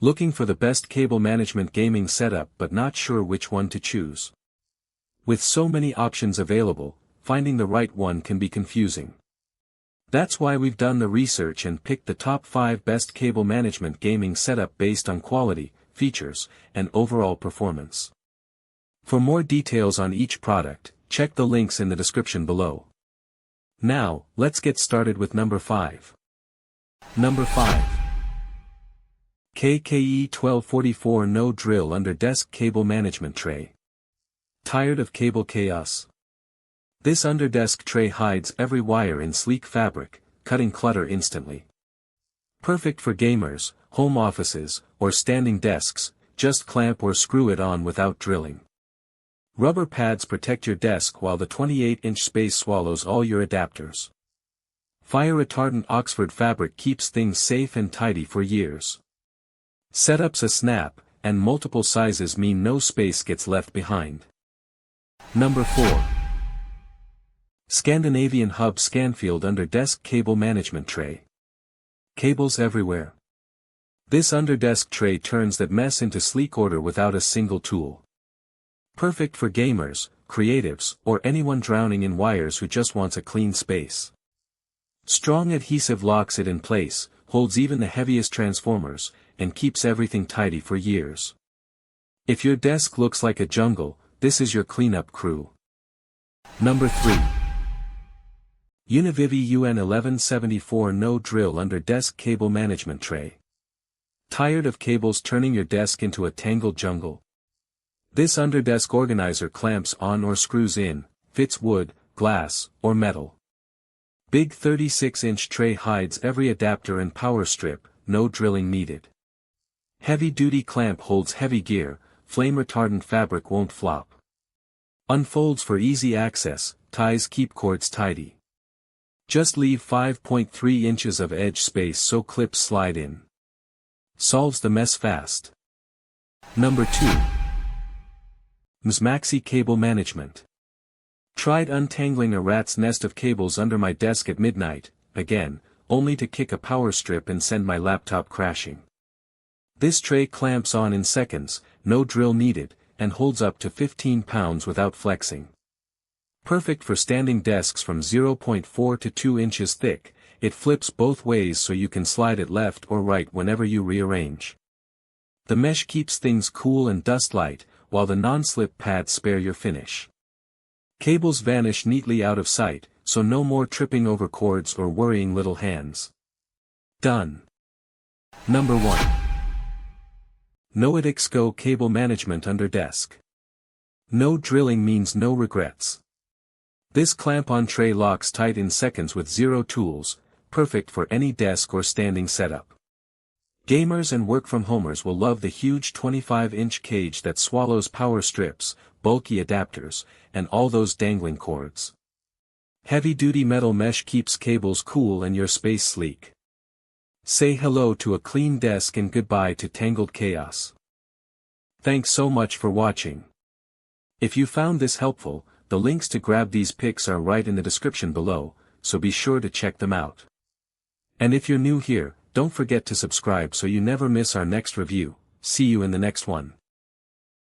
Looking for the best cable management gaming setup but not sure which one to choose? With so many options available, finding the right one can be confusing. That's why we've done the research and picked the top 5 best cable management gaming setup based on quality, features, and overall performance. For more details on each product, check the links in the description below. Now, let's get started with number 5. Number 5. KEEGH 1244 No Drill Under Desk Cable Management Tray. Tired of cable chaos? This underdesk tray hides every wire in sleek fabric, cutting clutter instantly. Perfect for gamers, home offices, or standing desks, just clamp or screw it on without drilling. Rubber pads protect your desk while the 28-inch space swallows all your adapters. Fire-retardant Oxford fabric keeps things safe and tidy for years. Setup's a snap, and multiple sizes mean no space gets left behind. Number 4. Scandinavian Hub Scanfield Under Desk Cable Management Tray. Cables everywhere. This underdesk tray turns that mess into sleek order without a single tool. Perfect for gamers, creatives, or anyone drowning in wires who just wants a clean space. Strong adhesive locks it in place, holds even the heaviest transformers, and keeps everything tidy for years. If your desk looks like a jungle, this is your cleanup crew. Number 3. Univivi UN 1174 No Drill Under Desk Cable Management Tray. Tired of cables turning your desk into a tangled jungle? This underdesk organizer clamps on or screws in, fits wood, glass, or metal. Big 36-inch tray hides every adapter and power strip, no drilling needed. Heavy-duty clamp holds heavy gear, flame-retardant fabric won't flop. Unfolds for easy access, ties keep cords tidy. Just leave 5.3 inches of edge space so clips slide in. Solves the mess fast. Number 2. Mzmaxy Cable Management. Tried untangling a rat's nest of cables under my desk at midnight, again, only to kick a power strip and send my laptop crashing. This tray clamps on in seconds, no drill needed, and holds up to 15 pounds without flexing. Perfect for standing desks from 0.4 to 2 inches thick, it flips both ways so you can slide it left or right whenever you rearrange. The mesh keeps things cool and dust light, while the non-slip pads spare your finish. Cables vanish neatly out of sight, so no more tripping over cords or worrying little hands. Done. Number 1. NoetixCo Cable Management Under Desk. No drilling means no regrets. This clamp-on tray locks tight in seconds with zero tools, perfect for any desk or standing setup. Gamers and work-from-homers will love the huge 25-inch cage that swallows power strips, bulky adapters, and all those dangling cords. Heavy-duty metal mesh keeps cables cool and your space sleek. Say hello to a clean desk and goodbye to tangled chaos. Thanks so much for watching. If you found this helpful, the links to grab these pics are right in the description below, so be sure to check them out. And if you're new here, don't forget to subscribe so you never miss our next review. See you in the next one.